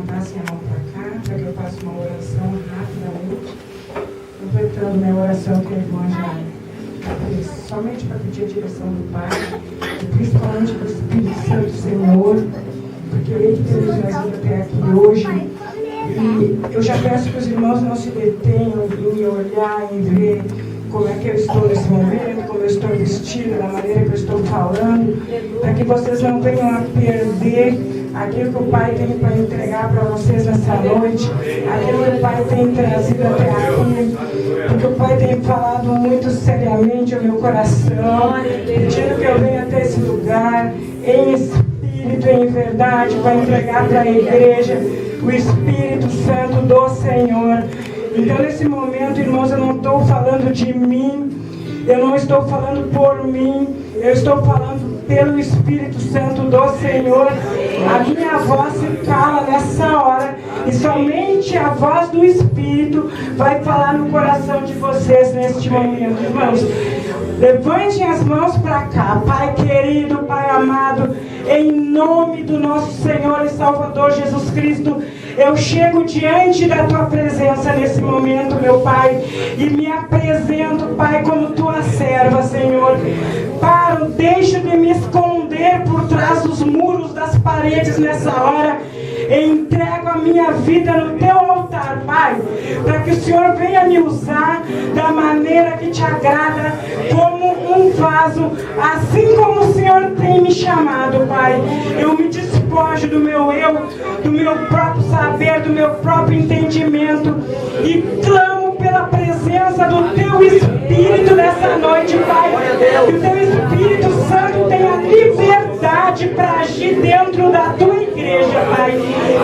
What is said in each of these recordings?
levantassem a mão para cá, para que eu faça uma oração rapidamente, completando minha oração com a irmã já somente para pedir a direção do Pai, e principalmente do Espírito Santo Senhor, porque Ele que nos ajuda até aqui hoje. E eu já peço que os irmãos não se detenham em me olhar, em ver como é que eu estou nesse momento, como eu estou vestida, da maneira que eu estou falando, para que vocês não venham a perder aquilo que o Pai tem para entregar para vocês nessa noite, aquilo que o Pai tem trazido até aqui, porque o Pai tem falado muito seriamente ao meu coração, pedindo que eu venha até esse lugar, em espírito, em verdade, para entregar para a igreja o Espírito Santo do Senhor. Então, nesse momento, irmãos, eu não estou falando de mim, eu não estou falando por mim, eu estou falando pelo Espírito Santo do Senhor. A minha voz se cala nessa hora e somente a voz do Espírito vai falar no coração de vocês neste momento, irmãos. Levantem as mãos para cá, Pai querido, Pai amado, em nome do nosso Senhor e Salvador Jesus Cristo. Eu chego diante da Tua presença nesse momento, meu Pai, e me apresento, Pai, como Tua serva, Senhor. Paro, deixo de me esconder por trás dos muros, das paredes nessa hora. Entrego a minha vida no Teu altar, Pai, para que o Senhor venha me usar da maneira que Te agrada, como um vaso, assim como o Senhor tem me chamado, Pai. Eu me despojo do meu eu, do meu próprio saber, do meu próprio entendimento e clamo pela presença do Teu Espírito nessa noite, Pai. Que o Teu Espírito Santo tenha liberdade para agir dentro da Tua igreja, Pai.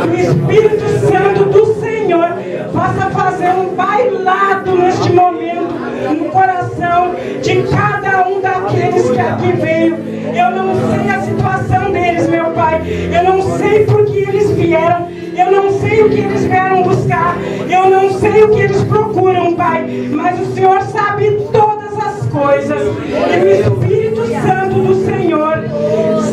Que o Espírito Santo do Senhor possa fazer um bailado neste momento no coração de cada um daqueles que aqui veio. Eu não sei a situação deles, meu Pai. Eu não sei por que eles vieram. Eu não sei o que eles vieram buscar. Eu não sei o que eles procuram, Pai. Mas o Senhor sabe todas as coisas. E o Espírito Santo do Senhor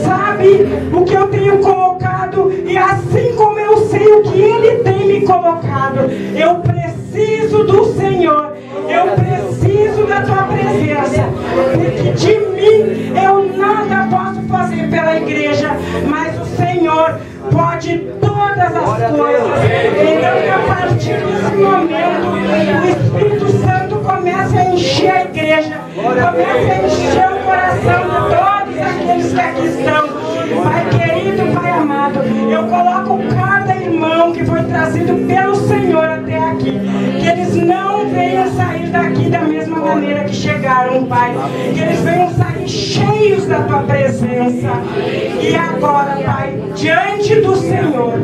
sabe o que eu tenho colocado. E assim como eu sei o que Ele tem me colocado, eu preciso do Senhor. Eu preciso da Tua presença. Porque de mim eu nada posso fazer pela igreja. Mas o Senhor pode todas as coisas. Então que a partir desse momento o Espírito Santo comece a encher a igreja, comece a encher o coração de todos aqueles que aqui estão. Pai querido, Pai amado, eu coloco cada irmão que foi trazido pelo Senhor até aqui, que eles não venham sair daqui da mesma maneira que chegaram, Pai, que eles venham sair cheios da Tua presença. E agora, Pai, diante do Senhor,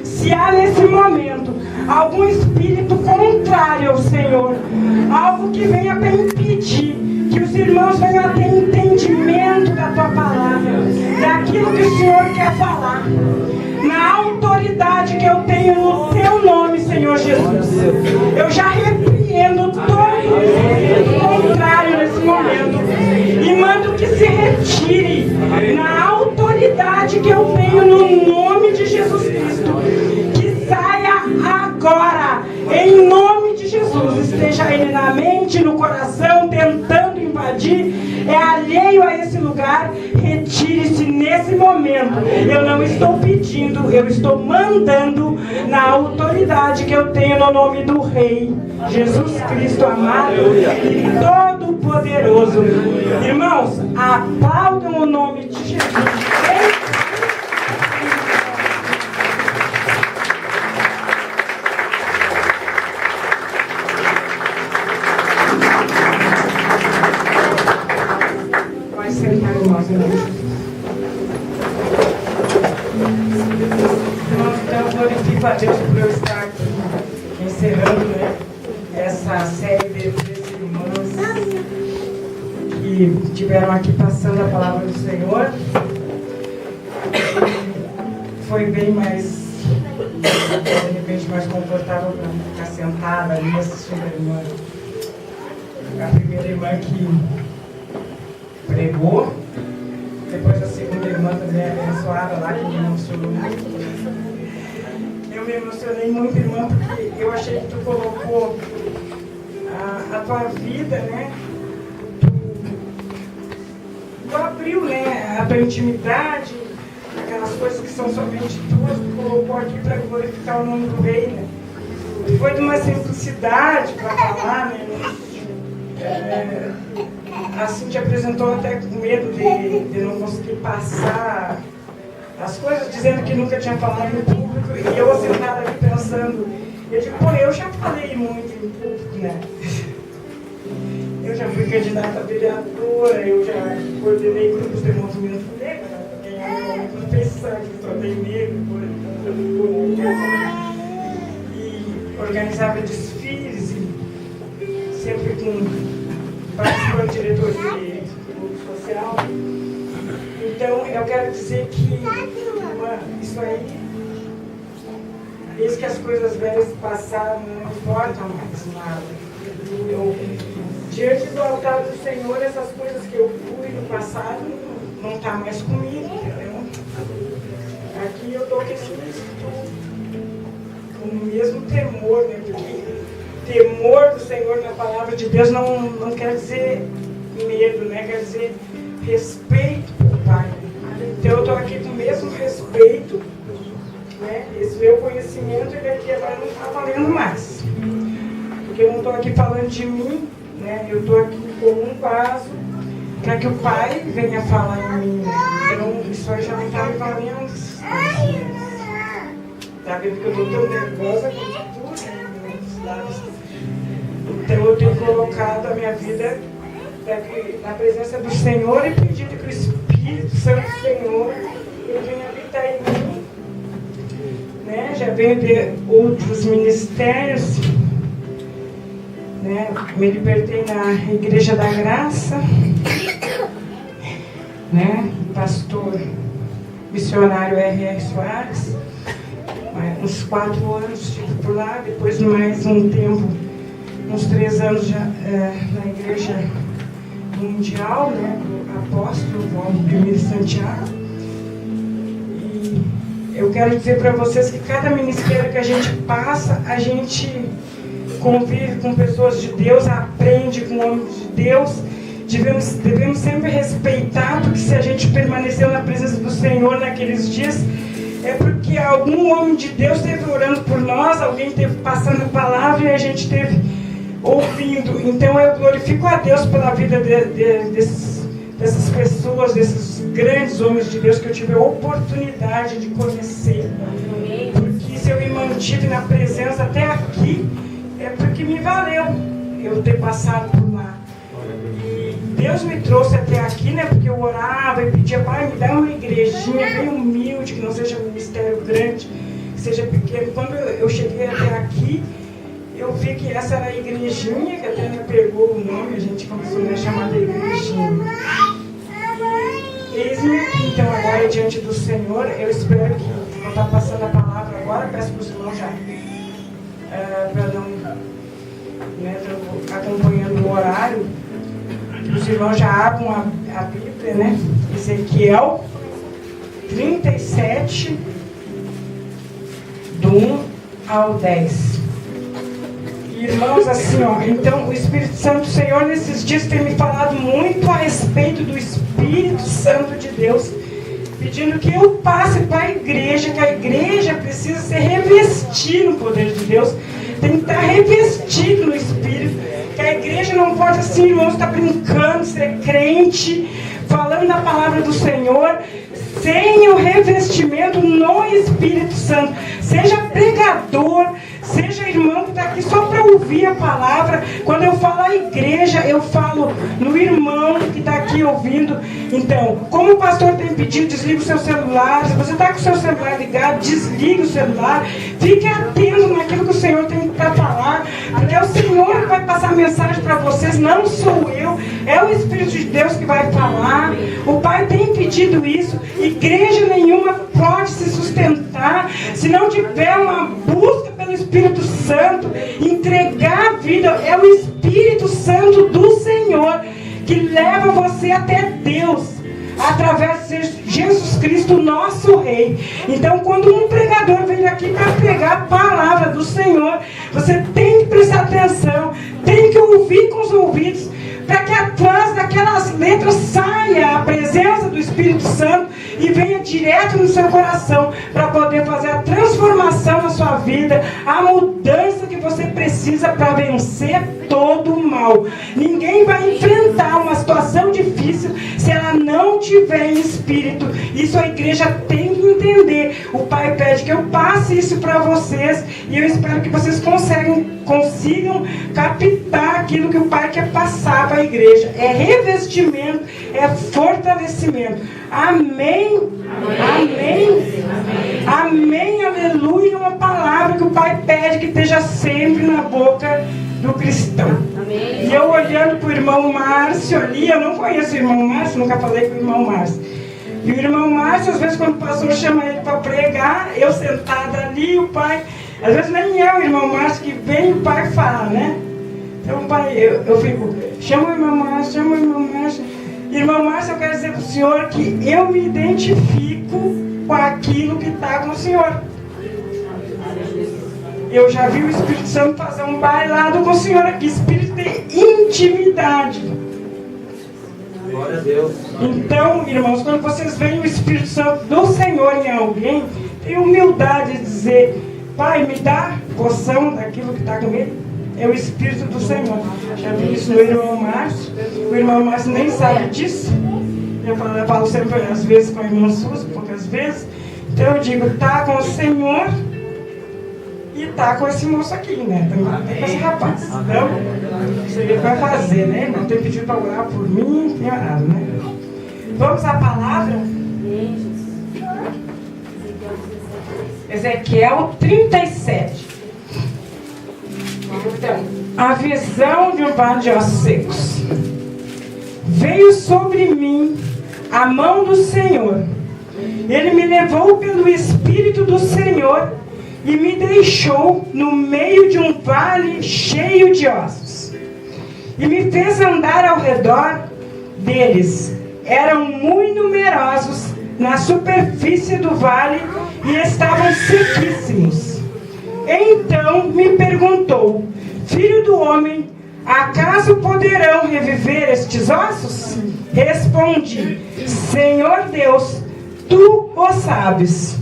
se há nesse momento algum espírito contrário ao Senhor, algo que venha para impedir que os irmãos venham a ter entendimento da Tua palavra, daquilo que o Senhor quer falar, na autoridade que eu tenho no Teu nome, Senhor Jesus, eu já repreendo todo espírito contrário nesse momento e mando que se retire na autoridade que eu tenho no nome de Jesus Cristo, que saia agora, em nome de Jesus. Esteja ele na mente, no coração, tentando invadir, é alheio a esse lugar, retire-se nesse momento. Eu não estou pedindo, eu estou mandando na autoridade que eu tenho no nome do Rei Jesus Cristo amado e todo poderoso. Irmãos, aplaudam o nome de Jesus. Então, glorifico a Deus por eu estar aqui, encerrando, essa série de 13 irmãs que estiveram aqui passando a palavra do Senhor. Foi bem mais, de repente, mais confortável para ficar sentada ali assistindo a irmã. A primeira irmã que pregou, depois a segunda irmã também abençoada lá, que me emocionou muito. Eu me emocionei muito, irmã, porque eu achei que tu colocou a tua vida, né? Tu abriu, né, a tua intimidade, aquelas coisas que são somente tuas, tu colocou aqui para glorificar o nome do Rei, né? Foi de uma simplicidade para falar, né? Assim te apresentou até com medo de não conseguir passar as coisas, dizendo que nunca tinha falado em público, e eu sentada aqui pensando, eu digo, pô, eu já falei muito em público, né? Eu já fui candidata a vereadora, eu já coordenei grupos de movimento negro, quem é meu homem não tem sangue, só tem negro, e organizava desfiles, e sempre participando de diretoria de grupo social. Então, eu quero dizer que isso aí, desde que as coisas velhas passaram, não importam mais nada. Diante do altar do Senhor, essas coisas que eu fui no passado não estão mais comigo, entendeu? Aqui eu estou com esse com o mesmo temor, né? Porque temor do Senhor na palavra de Deus não quer dizer medo, né? Quer dizer respeito pelo Pai. Então eu estou aqui com o mesmo respeito, né? Esse meu conhecimento, ele aqui agora não está valendo mais. Porque eu não estou aqui falando de mim, né? Eu estou aqui como um vaso para que o Pai venha falar em mim, né? Então isso aí já não está me valendo. Está vendo que eu estou tão nervosa com tudo, né? Então eu tenho colocado a minha vida na presença do Senhor e pedido que o Espírito Santo do Senhor ele venha habitar em mim, né? Já venho de outros ministérios, né? Me libertei na Igreja da Graça, né? Pastor missionário R.R. Soares, uns 4 anos estive por lá, depois mais um tempo, uns 3 anos já, na Igreja Mundial, né, do apóstolo Valdemir Santiago. E eu quero dizer para vocês que cada ministério que a gente passa, a gente convive com pessoas de Deus, aprende com homens de Deus. Devemos sempre respeitar, porque se a gente permaneceu na presença do Senhor naqueles dias, é porque algum homem de Deus esteve orando por nós, alguém esteve passando a palavra e a gente esteve ouvindo. Então eu glorifico a Deus pela vida dessas pessoas, desses grandes homens de Deus que eu tive a oportunidade de conhecer. Porque se eu me mantive na presença até aqui, é porque me valeu eu ter passado por lá. E Deus me trouxe até aqui, né? Porque eu orava e pedia, Pai, me dá uma igrejinha bem humilde, que não seja um ministério grande, que seja pequeno. Quando eu cheguei até aqui, eu vi que essa era a igrejinha, que até me pegou o nome, a gente começou a chamar de igrejinha. Eis-me aqui, então, agora diante do Senhor. Eu espero que, vou estar passando a palavra agora, peço para os irmãos já, para não, né, acompanhando o horário, os irmãos já abram a Bíblia, né? Ezequiel 37, do 1 ao 10. Irmãos, assim, ó, então o Espírito Santo do Senhor nesses dias tem me falado muito a respeito do Espírito Santo de Deus, pedindo que eu passe para a igreja, que a igreja precisa ser revestida no poder de Deus, tem que estar revestido no Espírito, que a igreja não pode assim, irmãos, estar brincando, ser crente, falando da palavra do Senhor, sem o revestimento no Espírito Santo. Seja pregador, seja irmão que está aqui só para ouvir a palavra. Quando eu falo a igreja, eu falo no irmão que está aqui ouvindo. Então, como o pastor tem pedido, desliga o seu celular. Se você está com o seu celular ligado, desliga o celular. Fique atento naquilo que o Senhor tem para falar, porque é o Senhor que vai passar a mensagem para vocês, não sou eu, é o Espírito de Deus que vai falar. O Pai tem pedido isso. Igreja nenhuma pode se sustentar se não tiver uma busca pelo Espírito Santo, entregar a vida. É o Espírito Santo do Senhor que leva você até Deus. através de Jesus Cristo, nosso Rei. Então, quando um pregador vem aqui para pregar a palavra do Senhor, você tem que prestar atenção, tem que ouvir com os ouvidos, para que atrás daquelas letras saia a presença do Espírito Santo e venha direto no seu coração, para poder fazer a transformação na sua vida, a mudança que você precisa para vencer todo o mal. Ninguém vai enfrentar uma situação difícil se ela não tiver em espírito. Isso a igreja tem que entender. O Pai pede que eu passe isso para vocês, e eu espero que vocês consigam captar aquilo que o Pai quer passar para a igreja. É revestimento, é fortalecimento. Amém? Amém? Amém, aleluia. Uma palavra que o Pai pede que esteja sempre na boca do cristão. Amém. E eu olhando para o irmão Márcio ali, eu não conheço o irmão Márcio, nunca falei com o irmão Márcio. E o irmão Márcio, às vezes quando o pastor chama ele para pregar, eu sentada ali, o pai, às vezes nem é o irmão Márcio que vem, o pai fala, né? Então o pai, eu fico, chama o irmão Márcio, chama o irmão Márcio. Irmão Márcio, eu quero dizer para o senhor que eu me identifico com aquilo que está com o senhor. Eu já vi o Espírito Santo fazer um bailado com o Senhor aqui. Espírito de intimidade. Glória a Deus. Então, irmãos, quando vocês veem o Espírito Santo do Senhor em alguém, tem humildade de dizer: Pai, me dá poção daquilo que está com ele. É o Espírito do Senhor. Já vi isso no irmão Márcio. O irmão Márcio nem sabe disso. Eu falo sempre, às vezes, com a irmã Suzy, poucas vezes. Então eu digo: está com o Senhor. E tá com esse moço aqui, né? Tem com esse rapaz. Então, ele vai fazer, né? Não tem pedido para orar por mim, tem orado, né? Vamos à palavra? Ezequiel 37. Então, a visão de um vale de ossos secos. Veio sobre mim a mão do Senhor. Ele me levou pelo Espírito do Senhor e me deixou no meio de um vale cheio de ossos. E me fez andar ao redor deles. Eram muito numerosos na superfície do vale e estavam sequíssimos. Então me perguntou: Filho do homem, acaso poderão reviver estes ossos? Respondi: Senhor Deus, tu o sabes.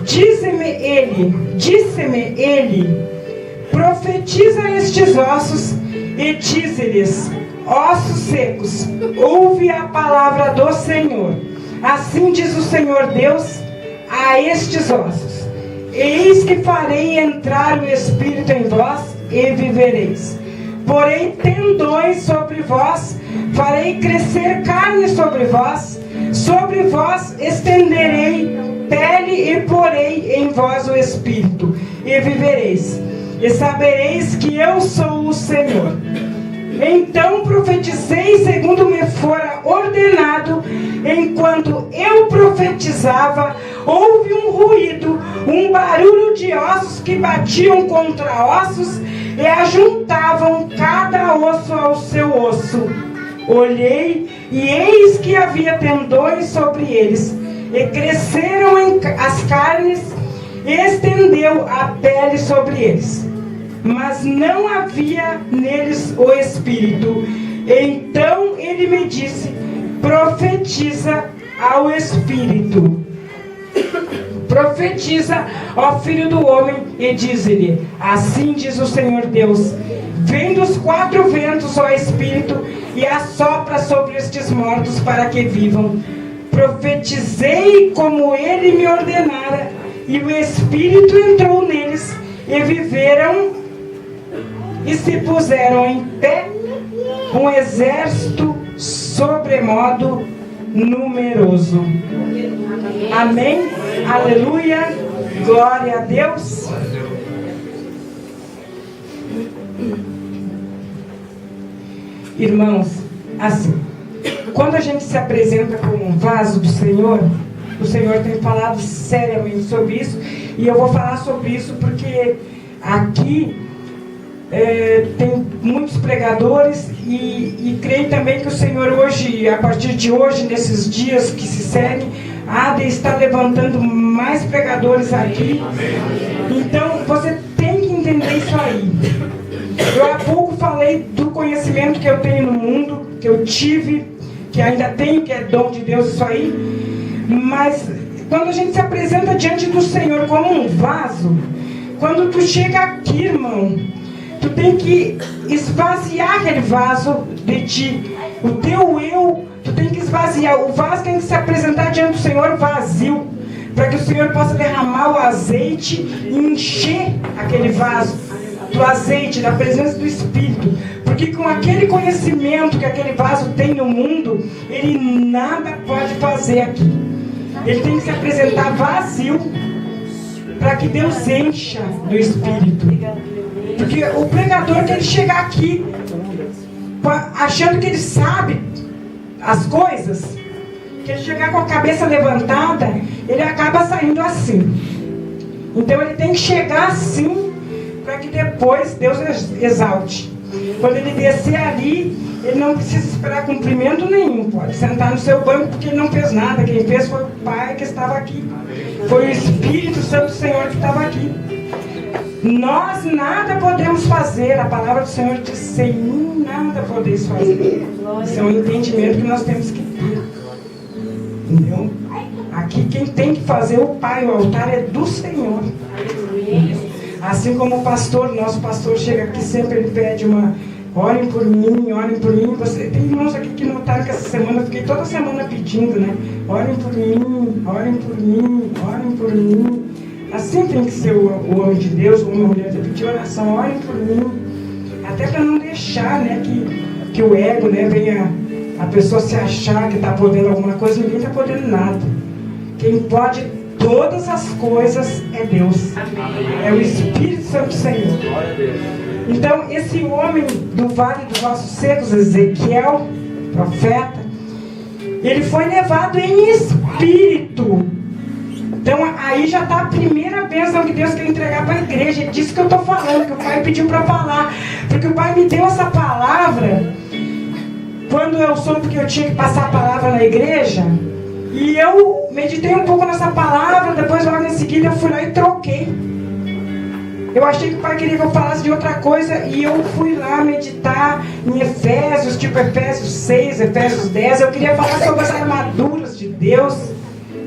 Disse-me ele, profetiza estes ossos e dize-lhes: ossos secos, ouve a palavra do Senhor. Assim diz o Senhor Deus a estes ossos: eis que farei entrar o Espírito em vós e vivereis. Porei tendões sobre vós, farei crescer carne sobre vós estenderei pele e porei em vós o Espírito, e vivereis, e sabereis que eu sou o Senhor. Então profetizei segundo me fora ordenado. Enquanto eu profetizava, houve um ruído, um barulho de ossos que batiam contra ossos e ajuntavam cada osso ao seu osso. Olhei, e eis que havia tendões sobre eles, e cresceram as carnes, e estendeu a pele sobre eles. Mas não havia neles o Espírito. Então ele me disse: profetiza ao Espírito. Profetiza ao Filho do Homem e diz-lhe: assim diz o Senhor Deus: vem dos quatro ventos, ó Espírito, e assopra sobre estes mortos para que vivam. Profetizei como ele me ordenara, e o Espírito entrou neles, e viveram e se puseram em pé, um exército sobremodo numeroso. Amém? Aleluia. Glória a Deus. Irmãos, assim, quando a gente se apresenta como um vaso do Senhor, o Senhor tem falado seriamente sobre isso, e eu vou falar sobre isso porque aqui tem muitos pregadores e creio também que o Senhor hoje, a partir de hoje, nesses dias que se seguem, está levantando mais pregadores aqui. Então você tem que entender isso aí. Eu há pouco falei do conhecimento que eu tenho no mundo, que eu tive, que ainda tenho, que é dom de Deus isso aí. Mas quando a gente se apresenta diante do Senhor como um vaso, quando tu chega aqui, irmão, tu tem que esvaziar aquele vaso de ti. O teu eu, tu tem que esvaziar. O vaso tem que se apresentar diante do Senhor vazio, para que o Senhor possa derramar o azeite e encher aquele vaso do azeite, da presença do Espírito. Porque com aquele conhecimento que aquele vaso tem no mundo, ele nada pode fazer aqui. Ele tem que se apresentar vazio, para que Deus encha do Espírito. Porque o pregador, que ele chegar aqui achando que ele sabe as coisas, que ele chegar com a cabeça levantada, ele acaba saindo assim. Então ele tem que chegar assim, para que depois Deus exalte. Quando ele descer ali, ele não precisa esperar cumprimento nenhum. Pode sentar no seu banco, porque ele não fez nada. Quem fez foi o Pai que estava aqui. Foi o Espírito Santo do Senhor que estava aqui. Nós nada podemos fazer. A palavra do Senhor diz: sem mim nada podeis fazer. Isso é um entendimento que nós temos que ter. Entendeu? Aqui quem tem que fazer o Pai, o altar é do Senhor. Assim como o pastor, nosso pastor chega aqui sempre, ele pede uma: orem por mim, orem por mim. Você tem irmãos aqui que notaram que essa semana eu fiquei toda semana pedindo, né? Orem por mim, orem por mim, orem por mim. Assim tem que ser o homem de Deus, o homem de Deus, pedir oração, orem por mim. Até para não deixar, né, que o ego, né, venha a pessoa se achar que está podendo alguma coisa. Ninguém está podendo nada. Quem pode todas as coisas é Deus. É o Espírito Santo do Senhor. Então, esse homem do Vale dos Ossos Secos, Ezequiel, profeta, ele foi levado em espírito. Então, aí já está a primeira bênção que Deus quer entregar para a igreja. É disso que eu estou falando, que o Pai pediu para falar. Porque o Pai me deu essa palavra quando eu soube que eu tinha que passar a palavra na igreja. E eu meditei um pouco nessa palavra, depois logo em seguida eu fui lá e troquei. Eu achei que o Pai queria que eu falasse de outra coisa e eu fui lá meditar em Efésios, tipo Efésios 6, Efésios 10. Eu queria falar sobre as armaduras de Deus,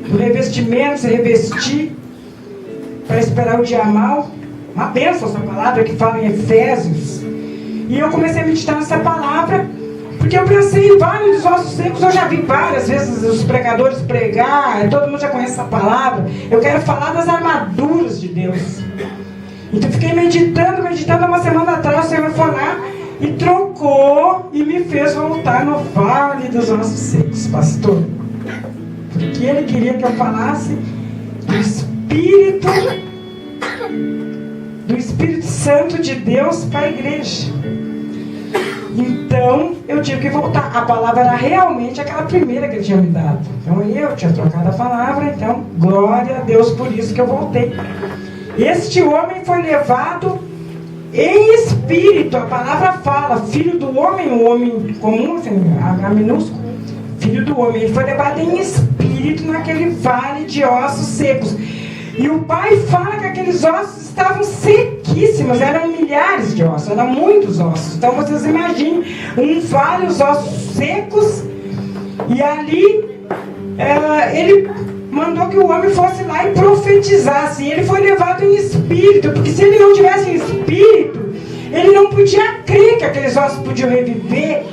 do revestimento, se revestir para esperar o dia mal. Uma bênção essa palavra que fala em Efésios. E eu comecei a meditar nessa palavra, porque eu pensei em Vale dos Ossos Secos. Eu já vi várias vezes os pregadores pregar, todo mundo já conhece essa palavra. Eu quero falar das armaduras de Deus. Então fiquei meditando uma semana atrás. O Senhor foi lá e trocou e me fez voltar no Vale dos Ossos Secos, pastor. Porque Ele queria que eu falasse do Espírito Santo de Deus para a igreja. Então eu tive que voltar. A palavra era realmente aquela primeira que Ele tinha me dado. Então eu tinha trocado a palavra. Então glória a Deus por isso que eu voltei. Este homem foi levado em espírito. A palavra fala: filho do homem, o homem comum, assim, H minúsculo, filho do homem. Ele foi levado em espírito naquele vale de ossos secos. E o Pai fala que aqueles ossos estavam sequíssimos. Eram milhares de ossos, eram muitos ossos. Então vocês imaginem um vale, os ossos secos. E ali ele mandou que o homem fosse lá e profetizasse. E ele foi levado em espírito, porque se ele não tivesse em espírito, ele não podia crer que aqueles ossos podiam reviver,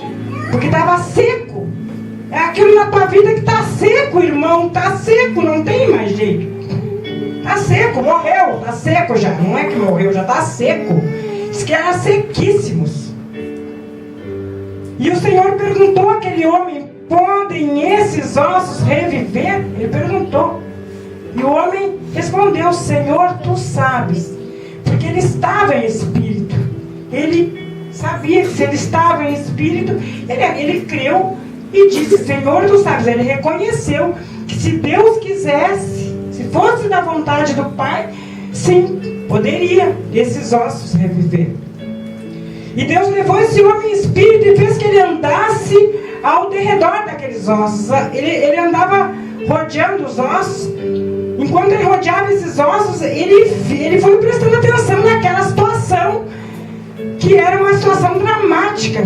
porque estava seco. É aquilo na tua vida que está seco, irmão. Está seco, não tem mais jeito. Está seco, morreu, está seco já. Não é que morreu, já está seco. Diz que eram sequíssimos. E o Senhor perguntou àquele homem: podem esses ossos reviver? Ele perguntou. E o homem respondeu: Senhor, tu sabes. Porque ele estava em espírito. Ele sabia que se ele estava em espírito, ele creu e disse: Senhor, tu sabes. Ele reconheceu que se Deus quisesse, se fosse da vontade do Pai, sim, poderia esses ossos reviver. E Deus levou esse homem em espírito e fez que ele andasse ao derredor daqueles ossos. Ele andava rodeando os ossos. Enquanto ele rodeava esses ossos, ele foi prestando atenção naquela situação, que era uma situação dramática.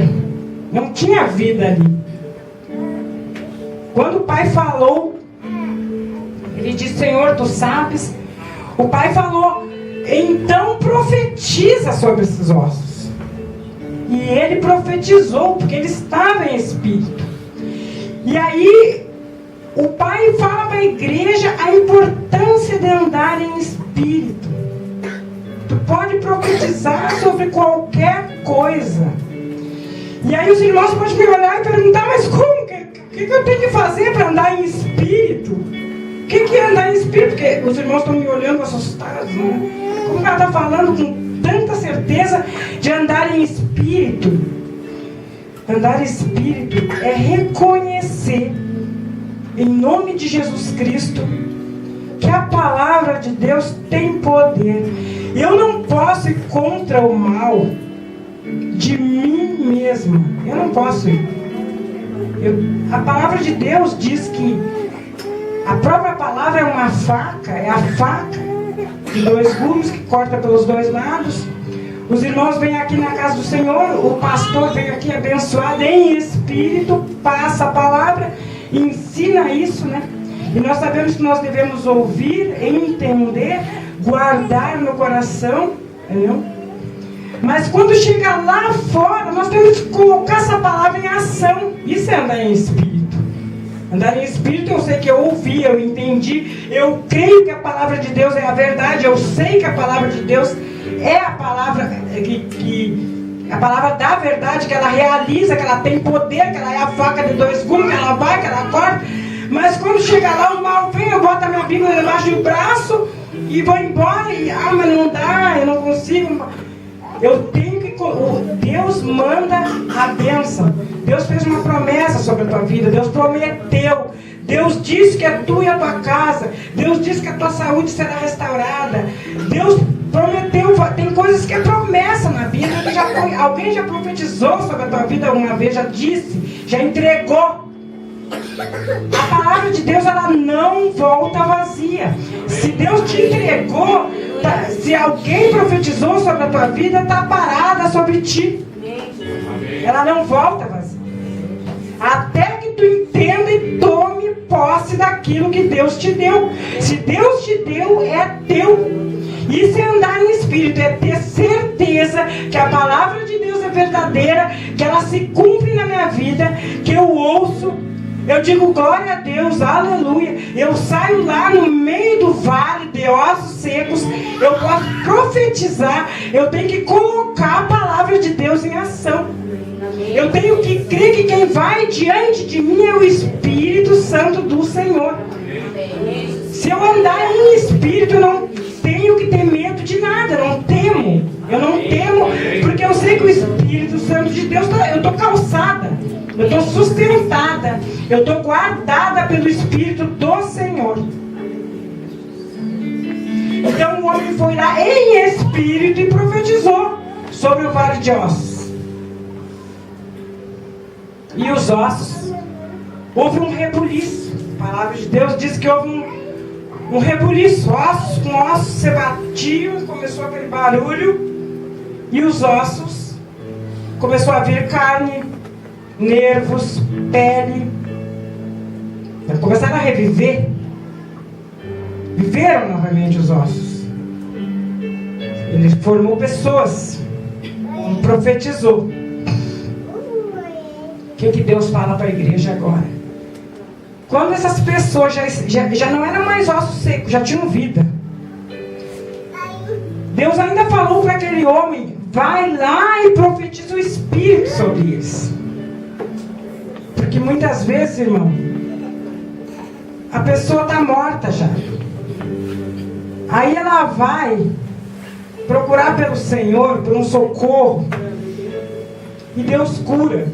Não tinha vida ali. Quando o pai falou, ele disse: Senhor, tu sabes. O pai falou: então profetiza sobre esses ossos. E ele profetizou, porque ele estava em espírito. E aí o pai fala para a igreja a importância de andar em espírito. Tu pode profetizar sobre qualquer coisa. E aí os irmãos podem me olhar e perguntar: mas como? O que eu tenho que fazer para andar em espírito? O que é andar em espírito? Porque os irmãos estão me olhando assustados, né? Como ela está falando com tanta certeza de andar em espírito? Andar em espírito é reconhecer, em nome de Jesus Cristo, que a palavra de Deus tem poder. Eu não posso ir contra o mal de mim mesma. Eu não posso ir. A palavra de Deus diz que a própria palavra é uma faca, é a faca de 2 gumes que corta pelos 2 lados. Os irmãos vêm aqui na casa do Senhor, o pastor vem aqui abençoado em espírito, passa a palavra, ensina isso, né? E nós sabemos que nós devemos ouvir, entender, guardar no coração, entendeu? Mas quando chega lá fora, nós temos que colocar essa palavra em ação. Isso é andar em espírito. Andar em espírito, eu sei que eu ouvi, eu entendi, eu creio que a palavra de Deus é a verdade, eu sei que a palavra de Deus é a palavra a palavra da verdade, que ela realiza, que ela tem poder, que ela é a faca de 2 gumes, que ela vai, que ela corta. Mas quando chega lá, o mal vem, eu boto a minha Bíblia debaixo do braço e vou embora, e mas não dá, eu não consigo. Eu tenho que... Deus manda a bênção. Deus fez uma promessa sobre a tua vida. Deus prometeu. Deus disse que é tu e a tua casa. Deus disse que a tua saúde será restaurada. Deus prometeu. Tem coisas que é promessa na Bíblia. Alguém já profetizou sobre a tua vida alguma vez? Já disse? Já entregou? A palavra de Deus, ela não volta vazia. Se Deus te entregou, se alguém profetizou sobre a tua vida, está parada sobre ti. Ela não volta vazia. Até que tu entenda e tome posse daquilo que Deus te deu. Se Deus te deu, é teu. Isso é andar em espírito, é ter certeza que a palavra de Deus é verdadeira, que ela se cumpre na minha vida, que eu ouço. Eu digo glória a Deus, aleluia. Eu saio lá no meio do vale de ossos secos. Eu posso profetizar. Eu tenho que colocar a palavra de Deus em ação. Eu tenho que crer que quem vai diante de mim é o Espírito Santo do Senhor. Se eu andar em espírito, eu não tenho que ter medo de nada. Eu não temo. Eu não temo, porque eu sei que o Espírito Santo de Deus, eu estou calçada. Eu estou sustentada. Eu estou guardada pelo Espírito do Senhor. Então o homem foi lá em espírito e profetizou sobre o vale de ossos. E os ossos, houve um rebuliço. A palavra de Deus diz que houve um rebuliço. Ossos com ossos se batiam, começou aquele barulho. E os ossos, começou a vir carne, nervos, pele. Começaram a reviver. Viveram novamente os ossos. Ele formou pessoas. Ele profetizou. O que Deus fala para a igreja agora? Quando essas pessoas já não eram mais ossos secos, já tinham vida. Deus ainda falou para aquele homem: vai lá e profetiza o Espírito sobre eles. Porque muitas vezes, irmão, a pessoa está morta já. Aí ela vai procurar pelo Senhor, por um socorro. E Deus cura.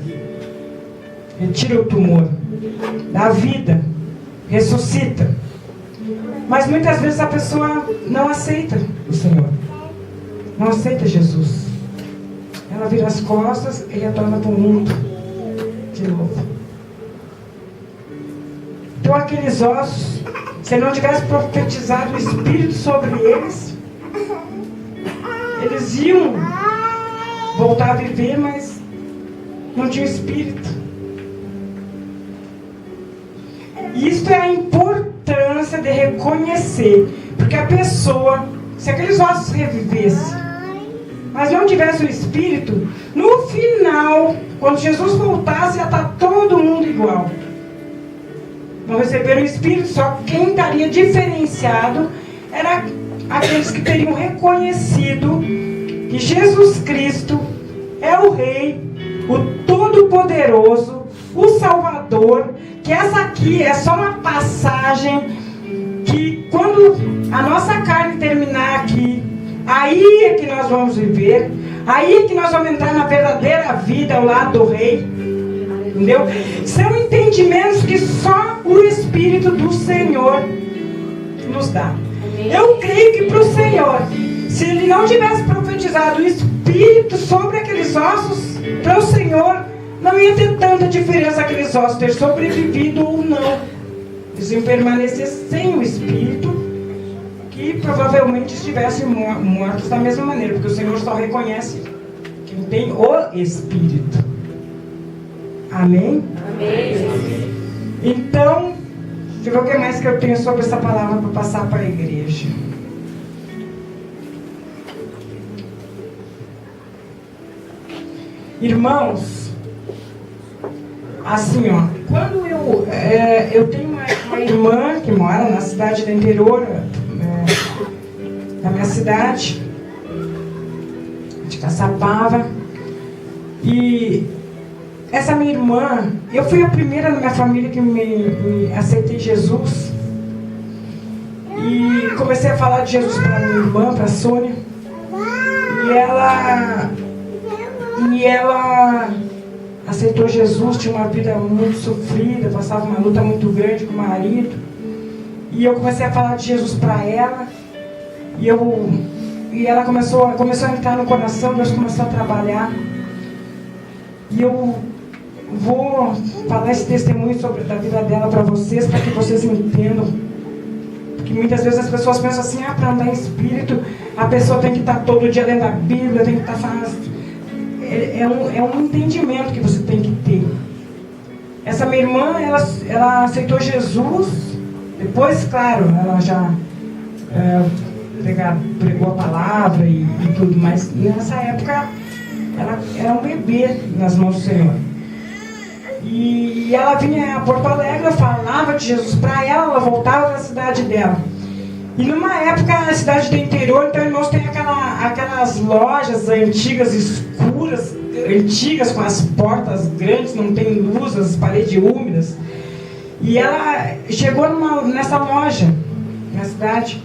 Retira o tumor. Dá vida. Ressuscita. Mas muitas vezes a pessoa não aceita o Senhor. Não aceita Jesus. ela vira as costas e retorna para o mundo de novo. Então aqueles ossos, se não tivesse profetizado o Espírito sobre eles, eles iam voltar a viver, mas não tinha Espírito. Isto é a importância de reconhecer, porque a pessoa, se aqueles ossos revivessem, mas não tivesse o Espírito, no final, quando Jesus voltasse, ia estar todo mundo igual. Não receberam o Espírito, só quem estaria diferenciado era aqueles que teriam reconhecido que Jesus Cristo é o Rei, o Todo-Poderoso, o Salvador, que essa aqui é só uma passagem que quando a nossa carne terminar aqui, aí é que nós vamos viver, aí é que nós vamos entrar na verdadeira vida ao lado do Rei, entendeu? São entendimentos que só o Espírito do Senhor nos dá. Eu creio que para o Senhor, se Ele não tivesse profetizado o Espírito sobre aqueles ossos, para o Senhor não ia ter tanta diferença aqueles ossos ter sobrevivido ou não. Eles iam permanecer sem o Espírito, que provavelmente estivessem mortos da mesma maneira, porque o Senhor só reconhece quem tem o Espírito. Amém? Amém. Então, deixa eu ver o que mais que eu tenho sobre essa palavra para passar para a igreja. Irmãos, assim, ó, quando eu tenho uma irmã que mora na cidade do interior da minha cidade, de Caçapava, e essa minha irmã, eu fui a primeira na minha família que me aceitei Jesus, e comecei a falar de Jesus para minha irmã, para a Sônia, e ela aceitou Jesus, tinha uma vida muito sofrida, passava uma luta muito grande com o marido. E eu comecei a falar de Jesus para ela. E ela começou a entrar no coração, Deus começou a trabalhar. E eu vou falar esse testemunho da vida dela para vocês, para que vocês entendam. Porque muitas vezes as pessoas pensam assim, para andar em espírito, a pessoa tem que estar todo dia lendo a Bíblia, tem que estar falando. É um entendimento que você tem que ter. Essa minha irmã, ela aceitou Jesus. Depois, claro, ela já pregou a palavra e tudo, mas nessa época ela era um bebê nas mãos do Senhor. E ela vinha a Porto Alegre, eu falava de Jesus para ela voltava da cidade dela. E numa época, a cidade do interior, então, irmãos, tem aquelas lojas antigas, escuras, antigas, com as portas grandes, não tem luz, as paredes úmidas. E ela chegou nessa loja, na cidade,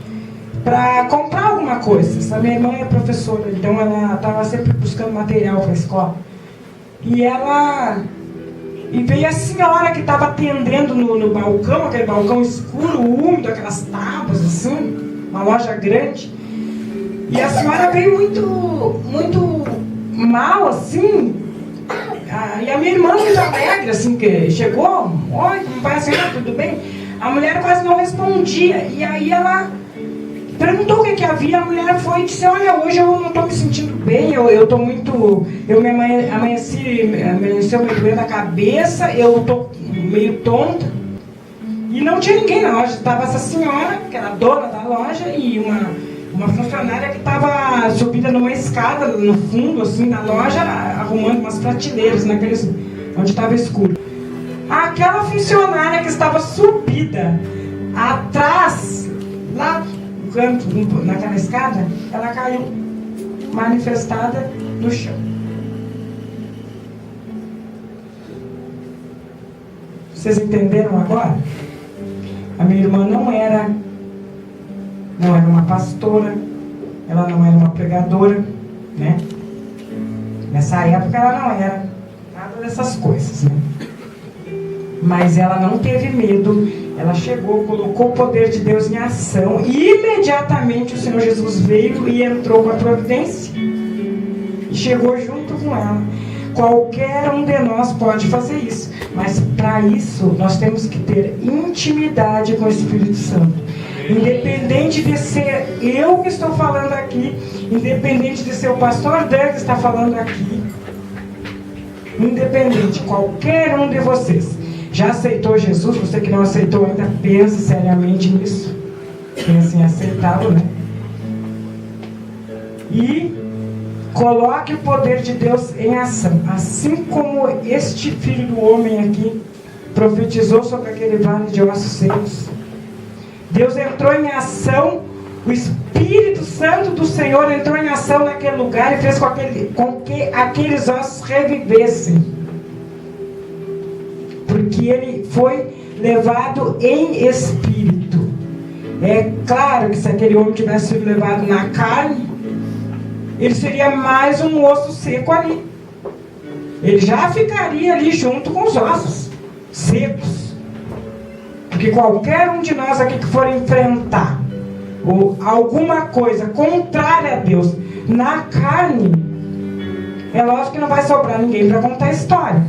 para comprar alguma coisa. Essa minha irmã é professora, então ela estava sempre buscando material para a escola. E veio a senhora que estava atendendo no balcão, aquele balcão escuro, úmido, aquelas tábuas assim, uma loja grande. E a senhora veio muito mal, assim. E a minha irmã muito alegre, assim, que chegou, oi, como vai a senhora, tudo bem? A mulher quase não respondia. E aí ela perguntou o que havia, a mulher foi e disse, olha, hoje eu não estou me sentindo bem, eu me amanheceu meio doendo a cabeça, eu estou meio tonta. E não tinha ninguém na loja, estava essa senhora, que era dona da loja, e uma funcionária que estava subida numa escada no fundo, assim, da loja, arrumando umas prateleiras, onde estava escuro. Aquela funcionária que estava subida atrás, lá canto, naquela escada, ela caiu manifestada no chão. Vocês entenderam agora? A minha irmã não era uma pastora, ela não era uma pregadora, né? Nessa época ela não era nada dessas coisas, né? Mas ela não teve medo, ela chegou, colocou o poder de Deus em ação e imediatamente o Senhor Jesus veio e entrou com a providência e chegou junto com ela. Qualquer um de nós pode fazer isso, mas para isso nós temos que ter intimidade com o Espírito Santo. Independente de ser eu que estou falando aqui, independente de ser o pastor Dan que está falando aqui, independente, qualquer um de vocês já aceitou Jesus. Você que não aceitou ainda, pense seriamente nisso. Pense em aceitá-lo, né? E coloque o poder de Deus em ação. Assim como este filho do homem aqui profetizou sobre aquele vale de ossos secos. Deus entrou em ação, o Espírito Santo do Senhor entrou em ação naquele lugar e fez com que aqueles ossos revivessem. Porque ele foi levado em espírito. É claro que se aquele homem tivesse sido levado na carne, ele seria mais um osso seco ali. Ele já ficaria ali junto com os ossos secos. Porque qualquer um de nós aqui que for enfrentar alguma coisa contrária a Deus na carne, é lógico que não vai sobrar ninguém para contar a história.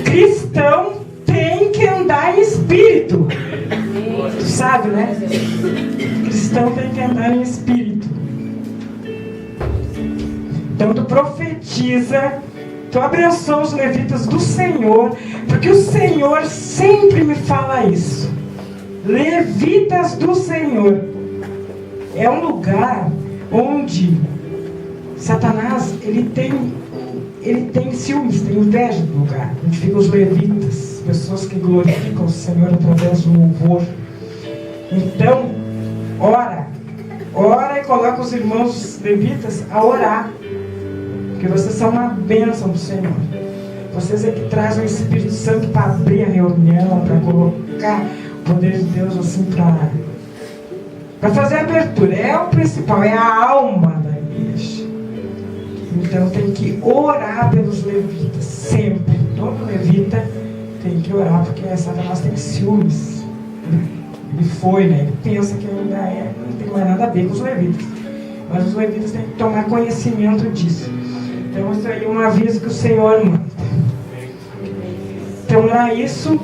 Cristão tem que andar em espírito. Tu sabe, né? Cristão tem que andar em espírito. Então tu profetiza, tu abençoa os levitas do Senhor, porque o Senhor sempre me fala isso. Levitas do Senhor. É um lugar onde Satanás, ele tem ciúmes, tem inveja do lugar onde ficam os levitas, pessoas que glorificam o Senhor através do louvor. Então, ora e coloca os irmãos levitas a orar, porque vocês são uma bênção do Senhor. Vocês é que trazem o Espírito Santo para abrir a reunião, para colocar o poder de Deus assim, para fazer a abertura. É o principal, é a alma da igreja. Então tem que orar pelos levitas, sempre. Todo levita tem que orar, porque Satanás tem ciúmes. Ele foi, né? Ele pensa que ainda não tem mais nada a ver com os levitas. Mas os levitas têm que tomar conhecimento disso. Então isso aí é um aviso que o Senhor manda. Então para isso,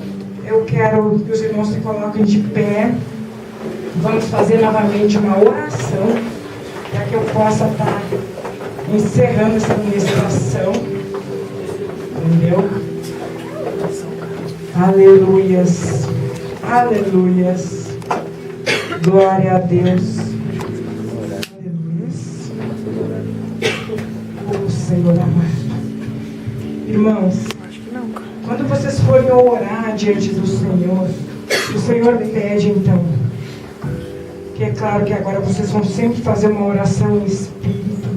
eu quero que os irmãos se coloquem de pé. Vamos fazer novamente uma oração, para que eu possa estar encerrando essa ministração. Entendeu? Aleluias. Aleluias. Glória a Deus. Aleluias. Oh, Senhor amado. Irmãos, quando vocês forem orar diante do Senhor, o Senhor pede então, que é claro que agora vocês vão sempre fazer uma oração em espírito,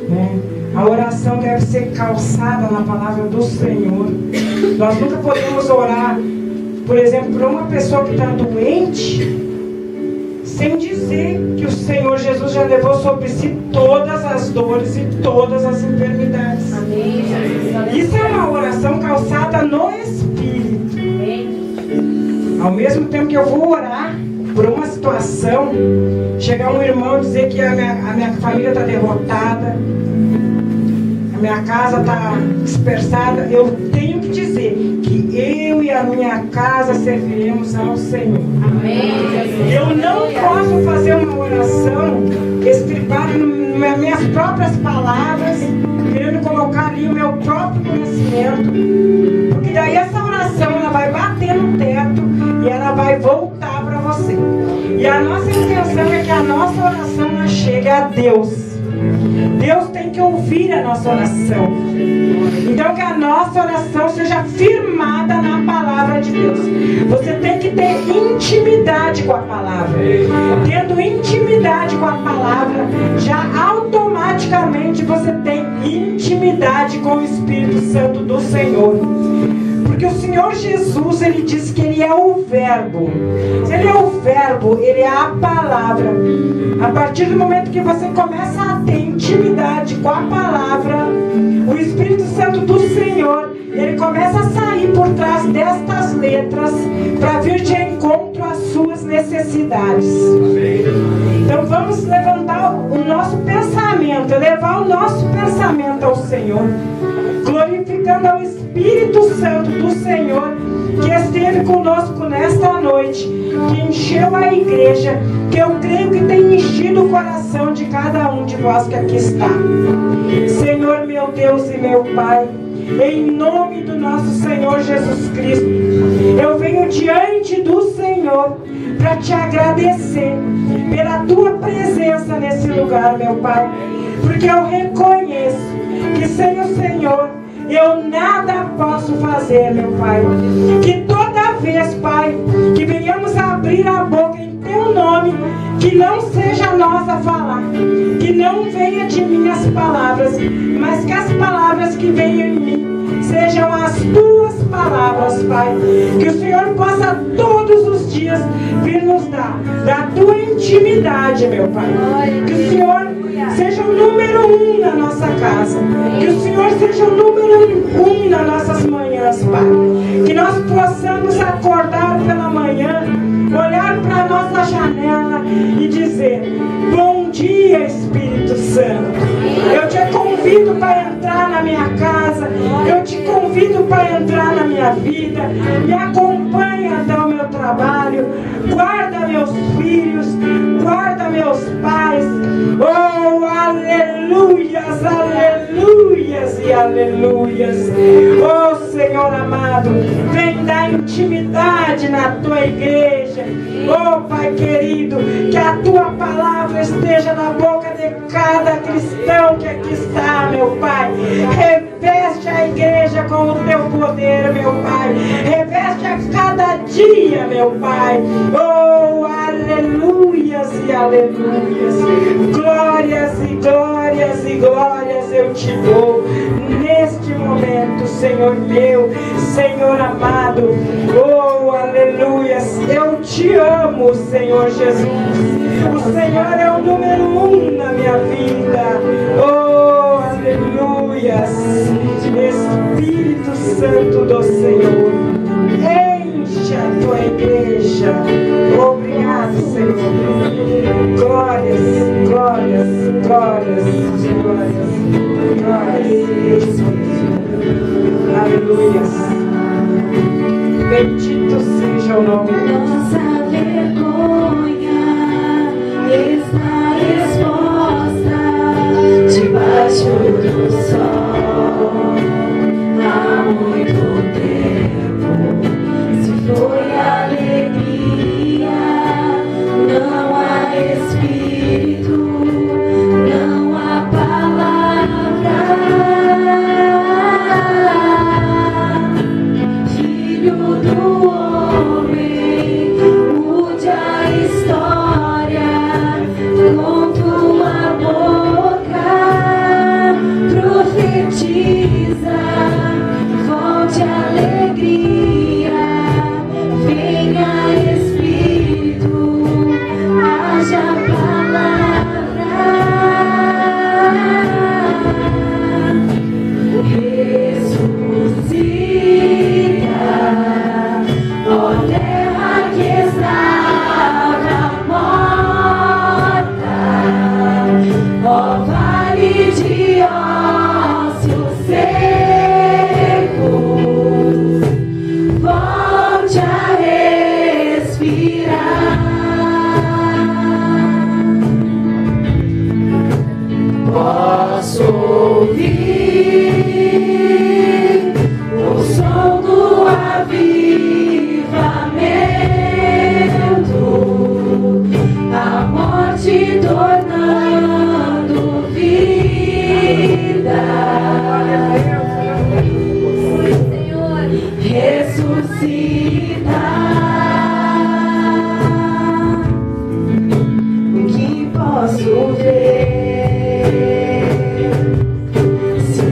né? A oração deve ser calçada na palavra do Senhor. Nós nunca podemos orar, por exemplo, por uma pessoa que está doente, sem dizer que o Senhor Jesus já levou sobre si todas as dores e todas as enfermidades. Amém. Isso é uma oração calçada no Espírito. Amém. Ao mesmo tempo que eu vou orar por uma situação, chegar um irmão e dizer que a minha família está derrotada, a minha casa está dispersada, eu tenho que dizer que eu e a minha casa serviremos ao Senhor. Amém. Eu não posso fazer uma oração estripada nas minhas próprias palavras, querendo colocar ali o meu próprio conhecimento, porque daí essa oração ela vai bater no teto e ela vai voltar para você. E a nossa intenção é que a nossa oração ela chegue a Deus. Deus tem que ouvir a nossa oração. Então que a nossa oração seja firmada na palavra de Deus. Você tem que ter intimidade com a palavra. Tendo intimidade com a palavra, já automaticamente você tem intimidade com o Espírito Santo do Senhor. Porque o Senhor Jesus, Ele diz que Ele é o Verbo. Se Ele é o Verbo, Ele é a palavra. A partir do momento que você começa a ter intimidade com a palavra, o Espírito Santo do Senhor, Ele começa a sair por trás destas letras para vir de encontro às suas necessidades. Então vamos levantar levar o nosso pensamento, elevar o nosso pensamento ao Senhor, glorificando ao Espírito Santo do Senhor, que esteve conosco nesta noite, que encheu a igreja, que eu creio que tem enchido o coração de cada um de vós que aqui está. Senhor, meu Deus e meu Pai, em nome do nosso Senhor Jesus Cristo, eu venho diante do Senhor para te agradecer pela tua presença nesse lugar, meu Pai, porque eu reconheço que sem o Senhor eu nada posso fazer, meu Pai. Que toda vez, Pai, que venhamos a abrir a boca em teu nome, que não seja nós a falar, que não venha de mim as palavras, mas que as palavras que venham em mim sejam as tuas palavras, Pai. Que o Senhor possa todos os dias vir nos dar da tua intimidade, meu Pai. Que o Senhor seja o número 1 na nossa casa. Que o Senhor seja o número 1 nas nossas manhãs, Pai. Que nós possamos acordar pela manhã, olhar para a nossa janela e dizer: bom dia, Espírito Santo. Eu te convido para entrar na minha casa. Eu te convido para entrar na minha vida. Me acompanha até o meu trabalho. Guarda meus filhos. Guarda meus pais. Oh, aleluias, aleluias e aleluias. Oh, Senhor amado, vem dar intimidade na tua igreja. Oh, Pai querido, que a tua palavra esteja na boca de cada cristão que aqui está, meu Pai. Reveste a igreja com o teu poder, meu Pai. Reveste a cada dia, meu Pai. Oh, aleluias e aleluias. Glórias e glórias e glórias eu te dou neste momento, Senhor meu, Senhor amado. Oh, aleluias. Eu te amo, Senhor Jesus. O Senhor é o número 1 na minha vida. Oh, aleluias. Espírito Santo do Senhor, enche a tua igreja. Obrigado, Senhor. Glórias, glórias, glórias, glórias, glórias. Aleluias. Bendito seja o nome de Deus. Nossa vergonha está exposta debaixo do sol. Há muito tempo se foi alegria, não há espírito, não há palavra. Filho do homem, mude a história com tua boca, profetiza, volte a alegria, venha Espírito, haja palavra, ressuscita, ó terra que estava morta, ó vale de ossos secos, volte a respirar. Posso ouvir o som do avivamento, a morte tornando vida. Ressuscita. O que posso ver? Se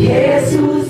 ressuscita.